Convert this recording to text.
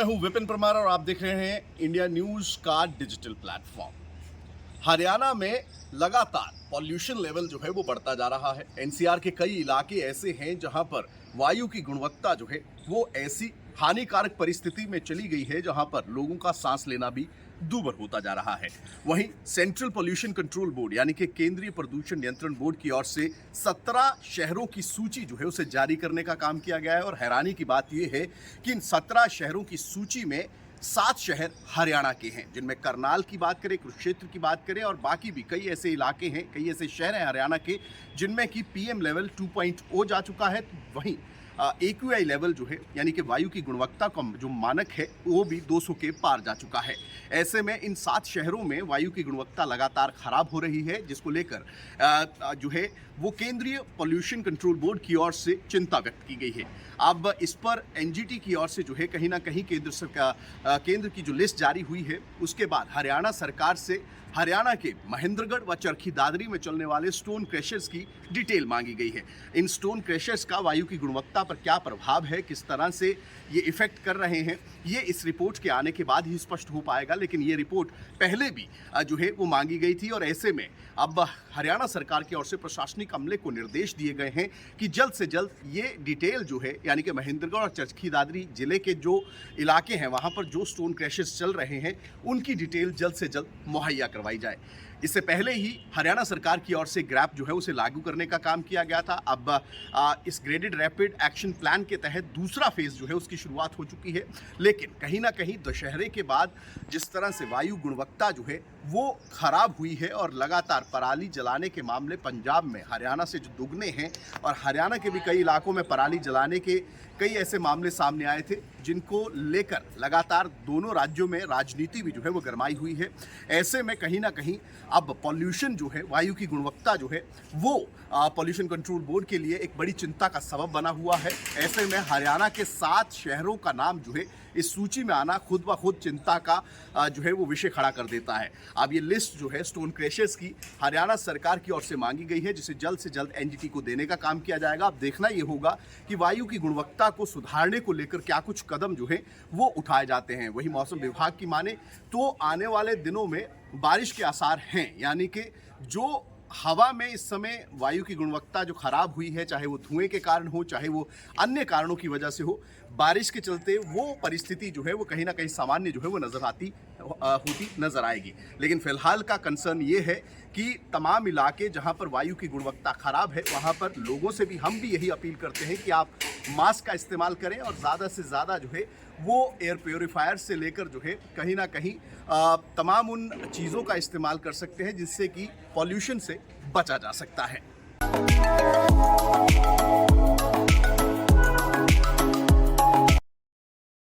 मैं हूं विपिन परमार और आप देख रहे हैं इंडिया न्यूज का डिजिटल प्लेटफॉर्म। हरियाणा में लगातार पॉल्यूशन लेवल जो है वो बढ़ता जा रहा है। एनसीआर के कई इलाके ऐसे हैं जहां पर वायु की गुणवत्ता जो है वो ऐसी हानिकारक परिस्थिति में चली गई है जहां पर लोगों का सांस लेना भी दूभर होता जा रहा है। वहीं सेंट्रल पॉल्यूशन कंट्रोल बोर्ड यानी कि केंद्रीय प्रदूषण नियंत्रण बोर्ड की ओर से 17 शहरों की सूची जो है उसे जारी करने का काम किया गया है। और हैरानी की बात यह है कि इन 17 शहरों की सूची में 7 शहर हरियाणा के हैं, जिनमें करनाल की बात करें, कुरुक्षेत्र की बात करें और बाकी भी कई ऐसे इलाके हैं, कई ऐसे शहर हैं हरियाणा के जिनमें कि पीएम लेवल 2.0 जा चुका है। वहीं AQI लेवल जो है यानी कि वायु की गुणवत्ता का जो मानक है वो भी 200 के पार जा चुका है। ऐसे में इन 7 शहरों में वायु की गुणवत्ता लगातार खराब हो रही है, जिसको लेकर जो है वो केंद्रीय पॉल्यूशन कंट्रोल बोर्ड की ओर से चिंता व्यक्त की गई है। अब इस पर एनजीटी की ओर से जो है कहीं ना कहीं केंद्र की जो लिस्ट जारी हुई है उसके बाद हरियाणा सरकार से हरियाणा के महेंद्रगढ़ व चरखी दादरी में चलने वाले स्टोन क्रशर्स की डिटेल मांगी गई है। इन स्टोन क्रशर्स का वायु की गुणवत्ता पर क्या प्रभाव है, किस तरह से ये इफेक्ट कर रहे हैं, ये इस रिपोर्ट के आने के बाद ही स्पष्ट हो पाएगा। लेकिन ये रिपोर्ट पहले भी जो है वो मांगी गई थी और ऐसे में अब हरियाणा सरकार की ओर से प्रशासनिक अमले को निर्देश दिए गए हैं कि जल्द से जल्द ये डिटेल जो है यानी कि महेंद्रगढ़ और चरखी दादरी जिले के जो इलाके हैं वहाँ पर जो स्टोन क्रशर्स चल रहे हैं उनकी डिटेल जल्द से जल्द मुहैया करवाई जाए। इससे पहले ही हरियाणा सरकार की ओर से ग्रैप जो है उसे लागू करने का काम किया गया था। अब इस ग्रेडेड रैपिड एक्शन प्लान के तहत दूसरा फेज जो है उसकी शुरुआत हो चुकी है। लेकिन कहीं ना कहीं दशहरे के बाद जिस तरह से वायु गुणवत्ता जो है वो खराब हुई है और लगातार पराली जलाने के मामले पंजाब में हरियाणा से जो दुगने हैं और हरियाणा के भी कई इलाकों में पराली जलाने के कई ऐसे मामले सामने आए थे जिनको लेकर लगातार दोनों राज्यों में राजनीति भी जो है वो गरमाई हुई है। ऐसे में कहीं ना कहीं अब पॉल्यूशन जो है, वायु की गुणवत्ता जो है वो पॉल्यूशन कंट्रोल बोर्ड के लिए एक बड़ी चिंता का सबब बना हुआ है। ऐसे में हरियाणा के 7 शहरों का नाम जो है इस सूची में आना खुद ब खुद चिंता का जो है वो विषय खड़ा कर देता है। अब ये लिस्ट जो है स्टोन क्रशर्स की हरियाणा सरकार की ओर से मांगी गई है, जिसे जल्द से जल्द एनजीटी को देने का काम किया जाएगा। अब देखना ये होगा कि वायु की गुणवत्ता को सुधारने को लेकर क्या कुछ कदम जो है वो उठाए जाते हैं। वही मौसम विभाग की माने तो आने वाले दिनों में बारिश के आसार हैं, यानी कि जो हवा में इस समय वायु की गुणवत्ता जो खराब हुई है, चाहे वो धुएं के कारण हो, चाहे वो अन्य कारणों की वजह से हो, बारिश के चलते वो परिस्थिति जो है वो कहीं ना कहीं सामान्य जो है वो होती नजर आएगी। लेकिन फिलहाल का कंसर्न ये है कि तमाम इलाके जहां पर वायु की गुणवत्ता खराब है वहां पर लोगों से भी हम भी यही अपील करते हैं कि आप मास्क का इस्तेमाल करें और ज़्यादा से ज़्यादा जो है वो एयर प्योरीफायर से लेकर जो है कहीं ना कहीं तमाम उन चीज़ों का इस्तेमाल कर सकते हैं जिससे कि पॉल्यूशन से बचा जा सकता है।